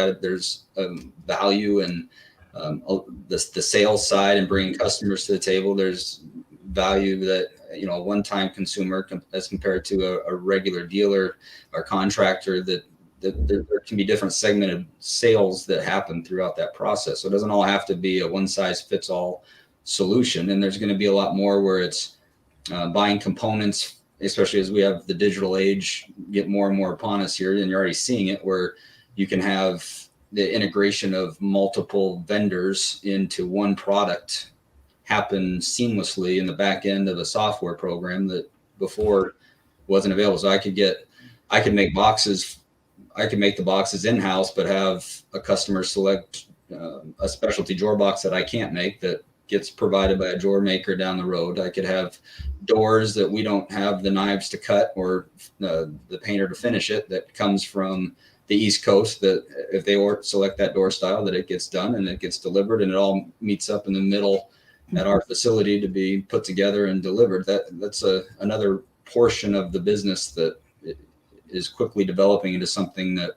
value, and the sales side and bringing customers to the table. There's value that, a one-time consumer as compared to a regular dealer or contractor, that there can be different segmented sales that happen throughout that process. So it doesn't all have to be a one-size-fits-all solution. And there's going to be a lot more where it's buying components, especially as we have the digital age get more and more upon us here. And you're already seeing it, where you can have the integration of multiple vendors into one product happen seamlessly in the back end of a software program that before wasn't available. So I could make the boxes in-house, but have a customer select a specialty drawer box that I can't make that gets provided by a drawer maker down the road. I could have doors that we don't have the knives to cut or the painter to finish it, that comes from the East Coast, that if they select that door style, that it gets done and it gets delivered, and it all meets up in the middle at our facility to be put together and delivered. That's another portion of the business that is quickly developing into something that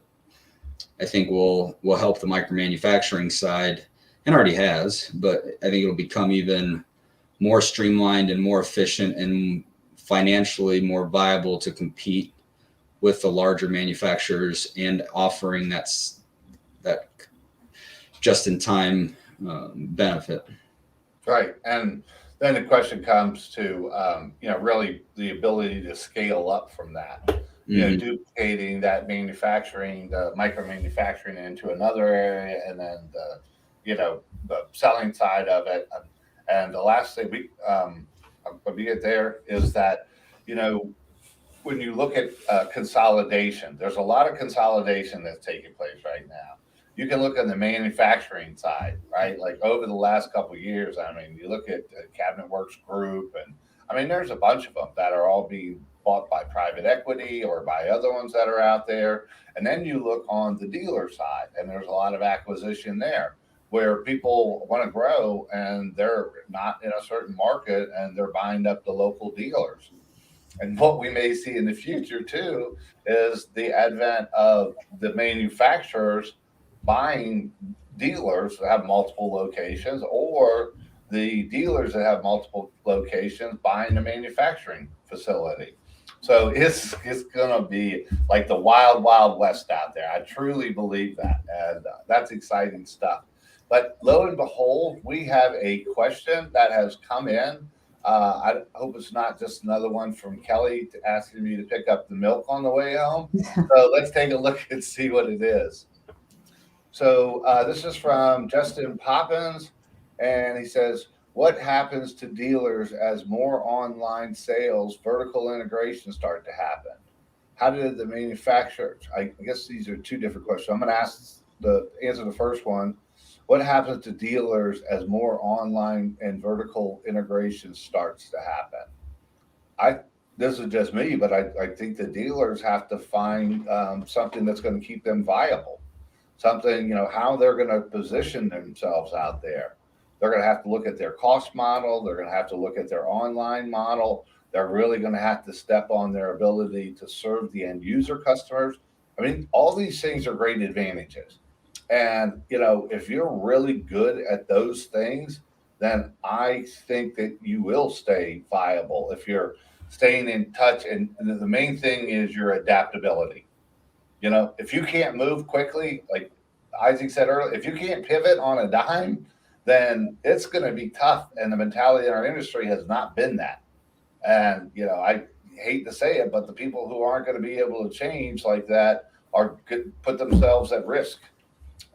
I think will help the micro manufacturing side, and already has, but I think it'll become even more streamlined and more efficient and financially more viable to compete with the larger manufacturers and offering that just in time benefit. Right. And then the question comes to, really the ability to scale up from that, duplicating that manufacturing, the micro manufacturing into another area, and then the selling side of it. And the last thing I'll be there is that, when you look at consolidation, there's a lot of consolidation that's taking place right now. You can look on the manufacturing side, right? Like over the last couple of years, you look at Cabinet Works Group, and there's a bunch of them that are all being bought by private equity or by other ones that are out there. And then you look on the dealer side, and there's a lot of acquisition there where people want to grow and they're not in a certain market and they're buying up the local dealers. And what we may see in the future too is the advent of the manufacturers buying dealers that have multiple locations, or the dealers that have multiple locations buying the manufacturing facility. So it's going to be like the wild, wild west out there. I truly believe that. And that's exciting stuff. But lo and behold, we have a question that has come in. I hope it's not just another one from Kelly asking me to pick up the milk on the way home. So let's take a look and see what it is. So this is from Justin Poppins, and he says, what happens to dealers as more online sales, vertical integration start to happen? How did the manufacturers, I guess these are two different questions. I'm going to answer the first one. What happens to dealers as more online and vertical integration starts to happen? This is just me, but I think the dealers have to find something that's going to keep them viable. Something, how they're going to position themselves out there. They're going to have to look at their cost model. They're going to have to look at their online model. They're really going to have to step on their ability to serve the end user customers. All these things are great advantages. And, if you're really good at those things, then I think that you will stay viable if you're staying in touch. And the main thing is your adaptability. If you can't move quickly, like Isaac said earlier, if you can't pivot on a dime, then it's going to be tough. And the mentality in our industry has not been that. And, I hate to say it, but the people who aren't going to be able to change like that could put themselves at risk.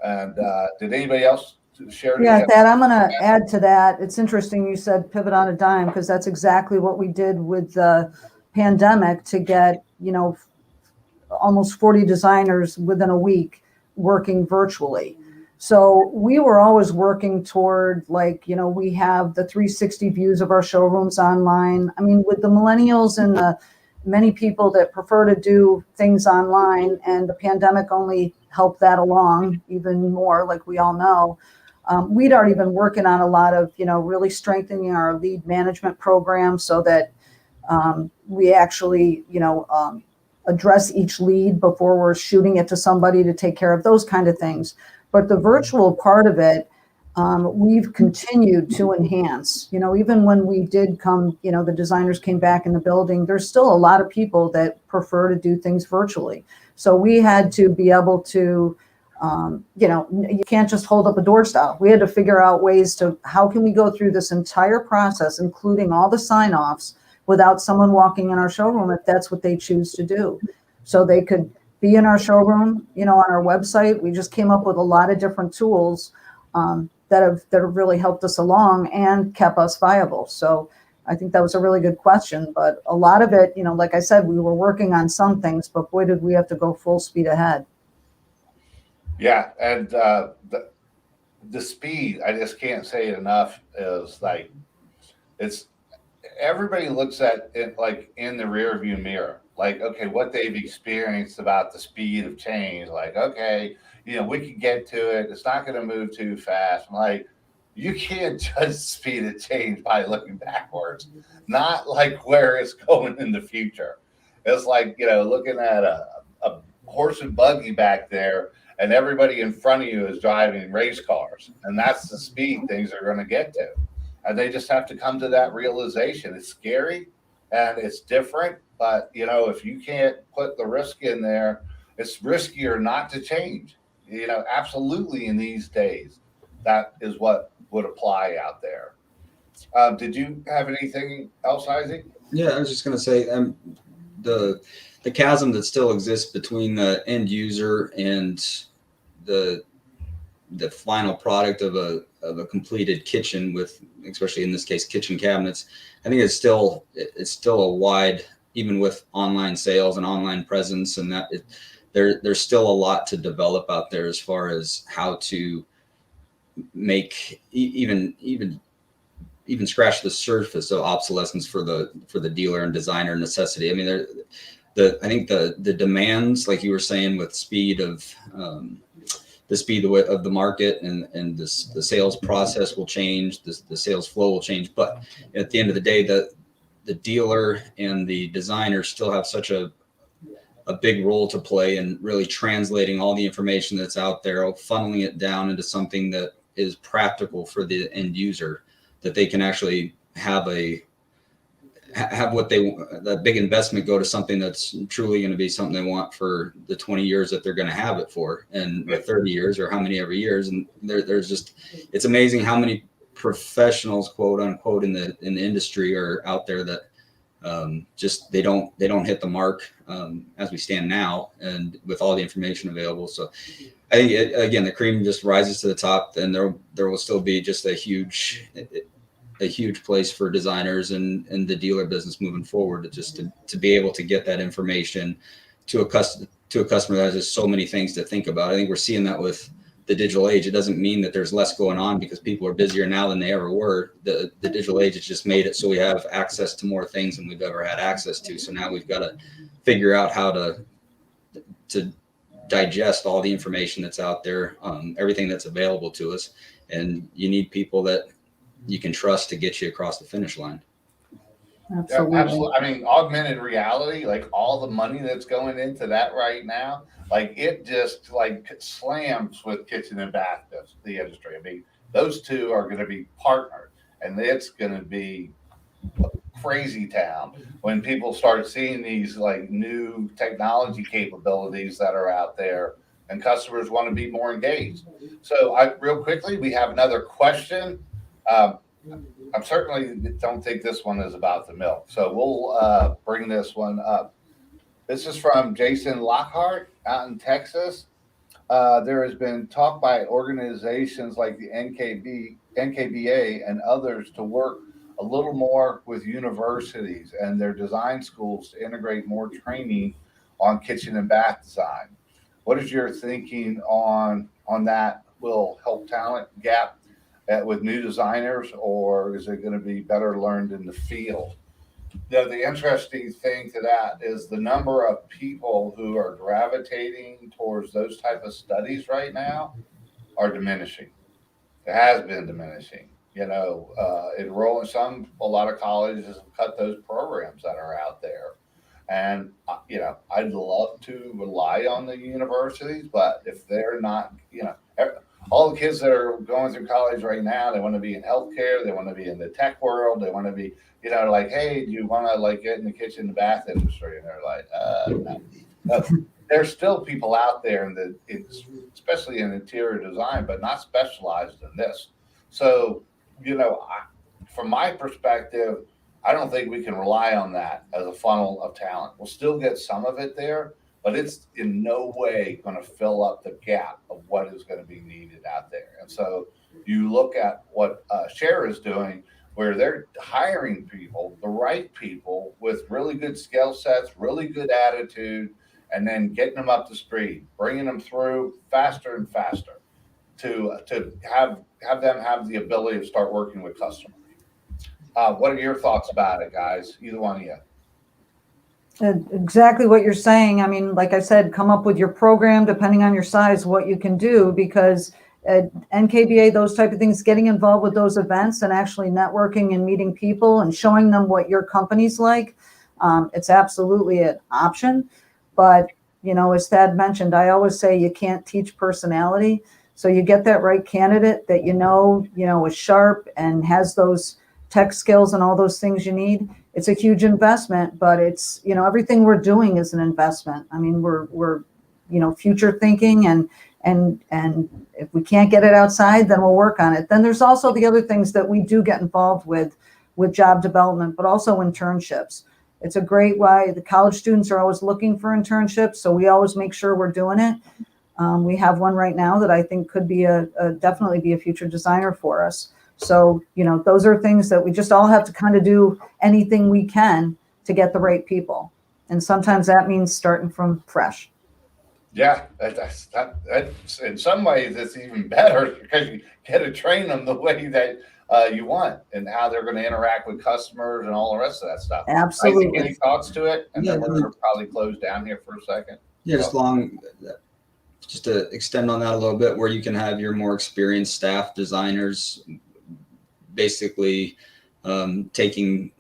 And did anybody else share? Yeah, Thad, I'm going to add to that. It's interesting you said pivot on a dime, because that's exactly what we did with the pandemic to get, almost 40 designers within a week working virtually. So we were always working toward, we have the 360 views of our showrooms online. With the millennials and the many people that prefer to do things online, and the pandemic only helped that along even more, like we all know. We'd already been working on a lot of, really strengthening our lead management program so that we actually, address each lead before we're shooting it to somebody to take care of those kind of things. But the virtual part of it, we've continued to enhance. Even when we did come, the designers came back in the building, there's still a lot of people that prefer to do things virtually. So we had to be able to, you can't just hold up a door style. We had to figure out ways to, how can we go through this entire process, including all the sign-offs, without someone walking in our showroom if that's what they choose to do. So they could be in our showroom, on our website. We just came up with a lot of different tools that have really helped us along and kept us viable. So I think that was a really good question. But a lot of it, like I said, we were working on some things, but boy, did we have to go full speed ahead. Yeah, and the speed, I just can't say it enough, is like, it's everybody looks at it like in the rear view mirror, like, okay, what they've experienced about the speed of change. Like, okay, we can get to it. It's not going to move too fast. I'm like, you can't judge the speed of change by looking backwards, not like where it's going in the future. It's like, looking at a horse and buggy back there, and everybody in front of you is driving race cars. And that's the speed things are going to get to. And they just have to come to that realization. It's scary and it's different, but if you can't put the risk in there, it's riskier not to change. Absolutely, in these days, that is what would apply out there. Did you have anything else, Isaac? Yeah, I was just going to say, the chasm that still exists between the end user and the final product of a completed kitchen, with, especially in this case, kitchen cabinets. I think it's still a wide, even with online sales and online presence, and that there's still a lot to develop out there as far as how to make even scratch the surface of obsolescence for the dealer and designer necessity. I mean, I think the demands, like you were saying, with speed of the speed of the market and the sales process will change, the sales flow will change. But at the end of the day, the dealer and the designer still have such a big role to play in really translating all the information that's out there, funneling it down into something that is practical for the end user, that they can actually have that big investment go to something that's truly going to be something they want for the 20 years that they're going to have it for, and the 30 years or how many ever years. And there's just, it's amazing how many professionals, quote unquote, in the industry are out there that just they don't hit the mark as we stand now, and with all the information available. So I think again, the cream just rises to the top, and there will still be just a huge place for designers and the dealer business moving forward, to be able to get that information to a customer that has just so many things to think about. I think we're seeing that with the digital age. It doesn't mean that there's less going on, because people are busier now than they ever were. The digital age has just made it so we have access to more things than we've ever had access to. So now we've got to figure out how to digest all the information that's out there, everything that's available to us. And you need people that you can trust to get you across the finish line. Absolutely. Yeah, absolutely. I mean, augmented reality, like all the money that's going into that right now, like it just like slams with kitchen and bath, the industry. I mean, those two are going to be partnered, and it's going to be a crazy town when people start seeing these like new technology capabilities that are out there, and customers want to be more engaged. So, real quickly, we have another question. I certainly don't think this one is about the milk, so we'll bring this one up. This is from Jason Lockhart out in Texas. There has been talk by organizations like the NKBA and others to work a little more with universities and their design schools to integrate more training on kitchen and bath design. What is your thinking on that? Will help talent gap with new designers, or is it going to be better learned in the field? The interesting thing to that is the number of people who are gravitating towards those type of studies right now are diminishing. It has been diminishing. A lot of colleges have cut those programs that are out there. And, I'd love to rely on the universities, but if they're not, all the kids that are going through college right now, they want to be in healthcare, they want to be in the tech world, they want to be, like, hey, do you want to like get in the kitchen and bath industry? And they're like, no. There's still people out there especially in interior design, but not specialized in this. So, from my perspective, I don't think we can rely on that as a funnel of talent. We'll still get some of it there, but it's in no way going to fill up the gap of what is going to be needed out there. And so you look at what Share is doing, where they're hiring people, the right people with really good skill sets, really good attitude, and then getting them up to speed, bringing them through faster and faster to have them have the ability to start working with customers. What are your thoughts about it, guys? Either one of you. Exactly what you're saying. I mean, like I said, come up with your program depending on your size, what you can do, because NKBA, those type of things, getting involved with those events and actually networking and meeting people and showing them what your company's like, it's absolutely an option. But, you know, as Thad mentioned, I always say you can't teach personality. So you get that right candidate that you know is sharp and has those tech skills and all those things you need. It's a huge investment, but it's, you know, everything we're doing is an investment. I mean, we're future thinking, and if we can't get it outside, then we'll work on it. Then there's also the other things that we do get involved with job development, but also internships. It's a great way. The college students are always looking for internships, so we always make sure we're doing it. We have one right now that I think could be definitely be a future designer for us. So, you know, those are things that we just all have to kind of do anything we can to get the right people. And sometimes that means starting from fresh. Yeah, that's in some ways it's even better because you get to train them the way that you want and how they're going to interact with customers and all the rest of that stuff. Absolutely. Isaac, any thoughts to it? And then Yeah, we're going to probably close down here for a second. Yeah, just to extend on that a little bit, where you can have your more experienced staff designers basically taking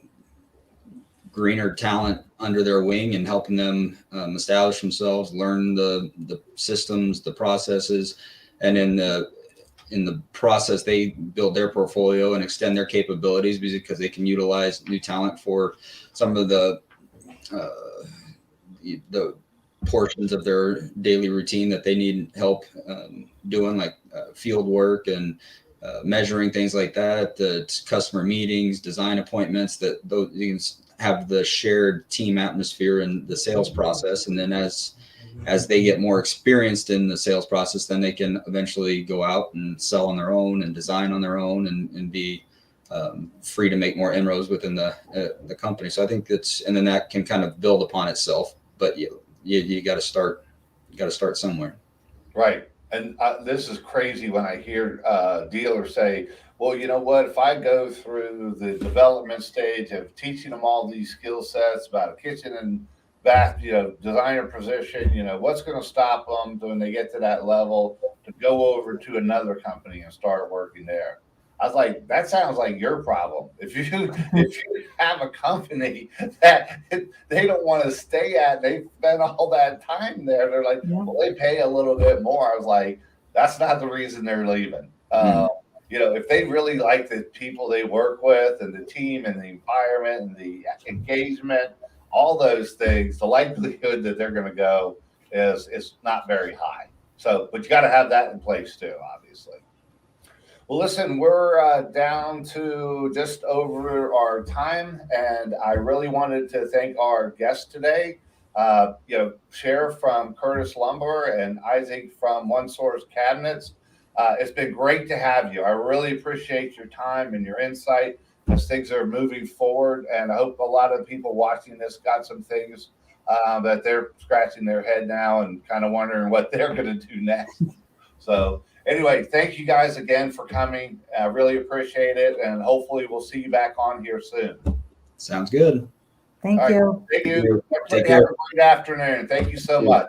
greener talent under their wing and helping them establish themselves, learn the systems, the processes, and in the process they build their portfolio and extend their capabilities, because they can utilize new talent for some of the portions of their daily routine that they need help doing, like field work and measuring things like that, the customer meetings, design appointments, that those you can have the shared team atmosphere in the sales process. And then as they get more experienced in the sales process, then they can eventually go out and sell on their own and design on their own and be free to make more inroads within the company. So I think and then that can kind of build upon itself, but you got to start somewhere. Right. And this is crazy when I hear dealers say, well, you know what, if I go through the development stage of teaching them all these skill sets about a kitchen and bath, designer position, what's going to stop them when they get to that level to go over to another company and start working there? I was like, that sounds like your problem. If you have a company that they don't want to stay at, they spend all that time there. They're like, well, they pay a little bit more. I was like, that's not the reason they're leaving. If they really like the people they work with and the team and the environment and the engagement, all those things, the likelihood that they're going to go is not very high. So, but you got to have that in place too, obviously. Well, listen, we're down to just over our time, and I really wanted to thank our guests today. Cher from Curtis Lumber and Isaac from One Source Cabinets. It's been great to have you. I really appreciate your time and your insight as things are moving forward, and I hope a lot of people watching this got some things that they're scratching their head now and kind of wondering what they're going to do next. So anyway, thank you guys again for coming. I really appreciate it, and hopefully we'll see you back on here soon. Sounds good. Thank you. Thank you. Take Have care. a great afternoon. Thank you so much.